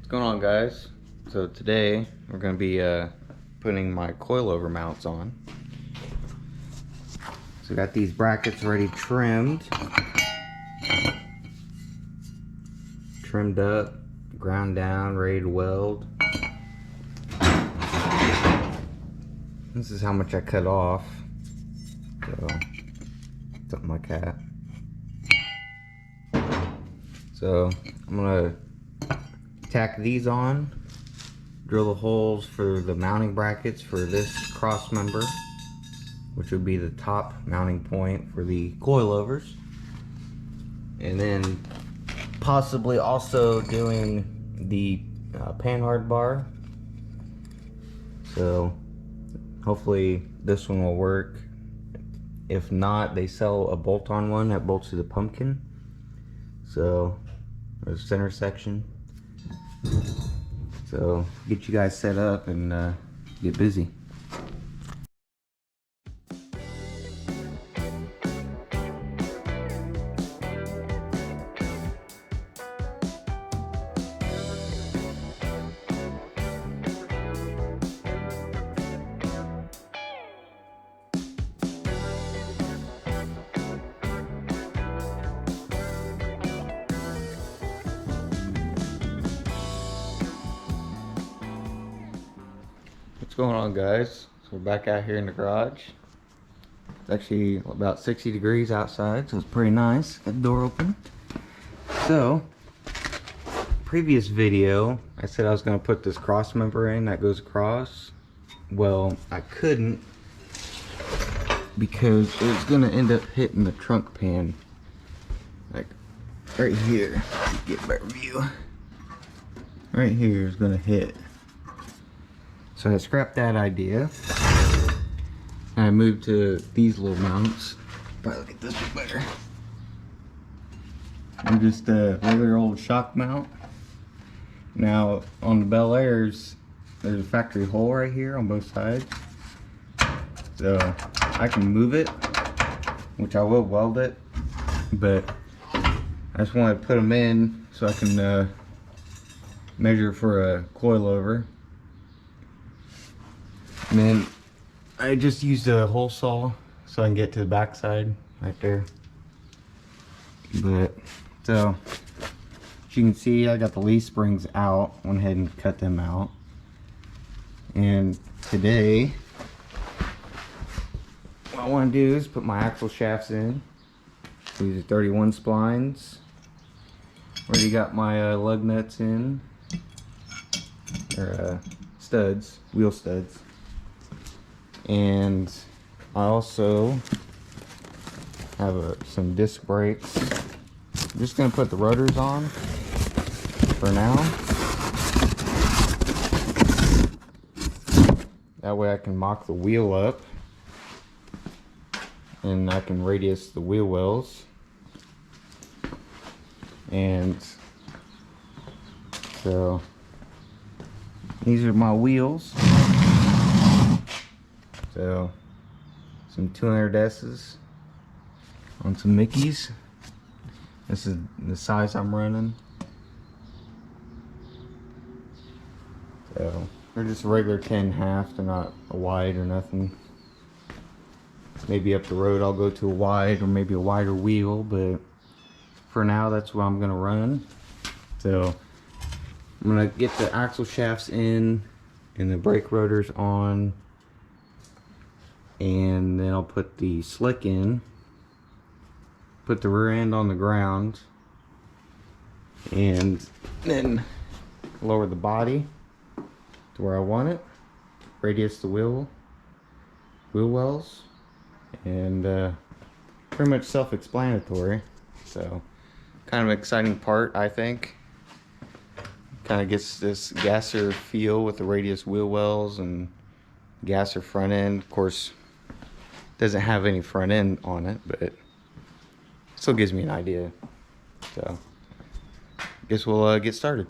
What's going on, guys? So today we're going to be putting my coilover mounts on. So I got these brackets already trimmed up, ground down, ready to weld. This is how much I cut off, so something like that. So I'm gonna tack these on, drill the holes for the mounting brackets for this cross member, which would be the top mounting point for the coilovers, and then possibly also doing the Panhard bar. So hopefully this one will work. If not, they sell a bolt-on one that bolts to the pumpkin. So there's a center section. So get you guys set up and get busy. What's going on, guys? So we're back out here in the garage. It's actually about 60 degrees outside, so it's pretty nice. Got the door open. So previous video I said I was going to put this cross member in that goes across. Well, I couldn't because it's going to end up hitting the trunk pan, like right here. Get a better view. Right here is going to hit. So I scrapped that idea. And I moved to these little mounts. Probably look at this one better. I'm just a regular old shock mount. Now on the Bel Airs, there's a factory hole right here on both sides. So I can move it, which I will weld it, but I just want to put them in so I can measure for a coilover. And then I just used a hole saw so I can get to the back side right there. But so as you can see, I got the leaf springs out. Went ahead and cut them out. And today what I want to do is put my axle shafts in. These are 31 splines. Already got my lug nuts in, or studs, wheel studs. And I also have some disc brakes. I'm just going to put the rotors on for now. That way I can mock the wheel up and I can radius the wheel wells. And so these are my wheels. So some 200S's on some Mickeys. This is the size I'm running. So they're just a regular 10.5. They're not a wide or nothing. Maybe up the road I'll go to a wide or maybe a wider wheel, but for now that's what I'm gonna run. So I'm gonna get the axle shafts in and the brake rotors on. And then I'll put the slick in, put the rear end on the ground, and then lower the body to where I want it, radius the wheel wells, and pretty much self-explanatory. So kind of an exciting part, I think. Kind of gets this gasser feel with the radius wheel wells and gasser front end. Of course, doesn't have any front end on it, but it still gives me an idea. So guess we'll get started.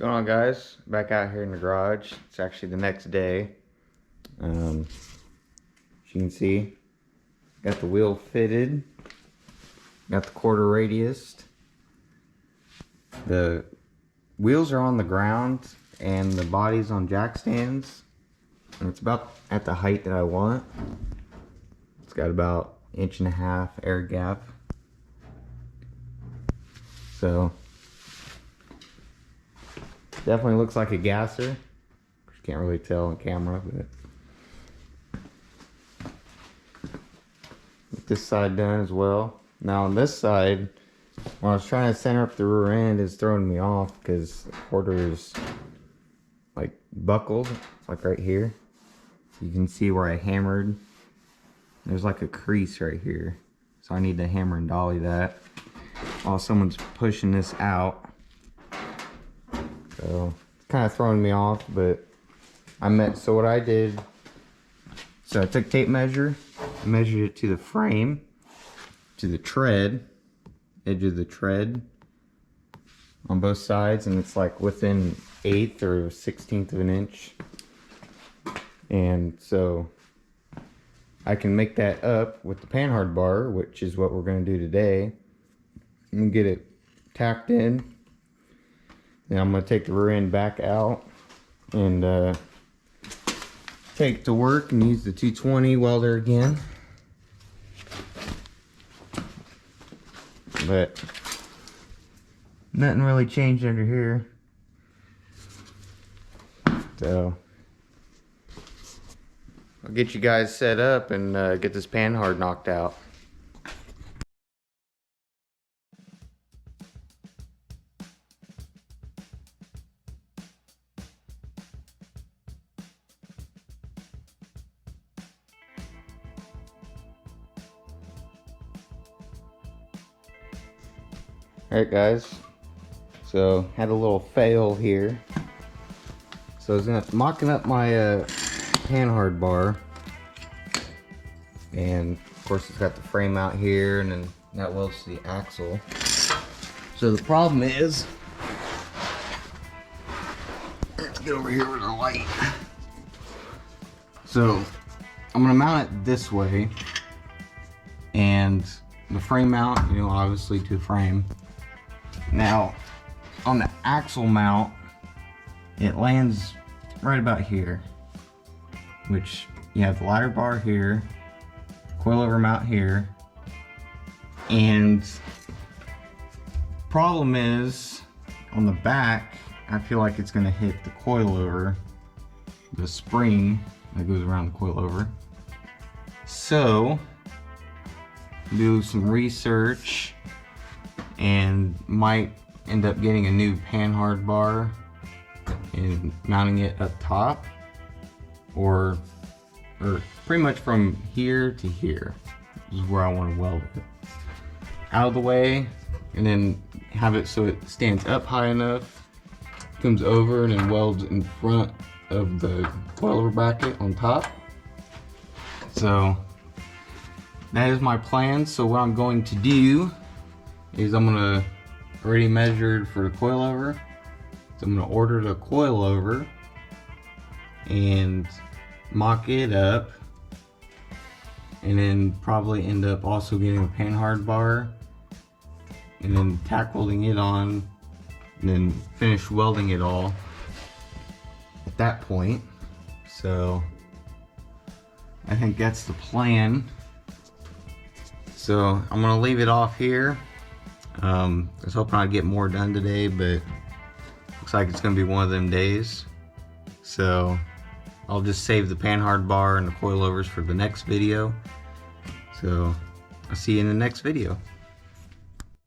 going on, guys? Back out here in the garage. It's actually the next day. As you can see, got the wheel fitted, got the quarter radius. The wheels are on the ground and the body's on jack stands, and it's about at the height that I want. It's got about 1.5 inch air gap, so definitely looks like a gasser. You can't really tell on camera, but get this side done as well. Now on this side, when I was trying to center up the rear end, it's throwing me off because the quarter is like buckled. It's like right here. You can see where I hammered. There's like a crease right here, so I need to hammer and dolly that while someone's pushing this out. So it's kind of throwing me off, but so what I did, so I took tape measure, measured it to the frame, to the tread, edge of the tread on both sides, and it's like within 1/8 or 1/16 of an inch. And so I can make that up with the Panhard bar, which is what we're going to do today, and get it tacked in. Then I'm going to take the rear end back out and take it to work and use the 220 welder again. But nothing really changed under here, so I'll get you guys set up and get this Panhard knocked out. Alright guys, so had a little fail here. So I was mocking up my Panhard bar, and of course it's got the frame out here, and then that welds to the axle. So the problem is, let's get over here with the light. So I'm gonna mount it this way, and the frame mount, obviously to frame. Now, on the axle mount, it lands right about here, which you have the ladder bar here, coilover mount here, and problem is, on the back, I feel like it's going to hit the coilover, the spring that goes around the coilover. So, do some research and might end up getting a new Panhard bar and mounting it up top, or pretty much from here to here is where I want to weld it out of the way, and then have it so it stands up high enough, comes over, and then welds in front of the coilover bracket on top. So that is my plan. So what I'm going to do is I'm gonna already measured for the coilover, so I'm gonna order the coilover and mock it up, and then probably end up also getting a Panhard bar, and then tack welding it on, and then finish welding it all at that point. So I think that's the plan. So I'm gonna leave it off here. I was hoping I'd get more done today, but looks like it's gonna be one of them days. So I'll just save the Panhard bar and the coilovers for the next video. So I'll see you in the next video.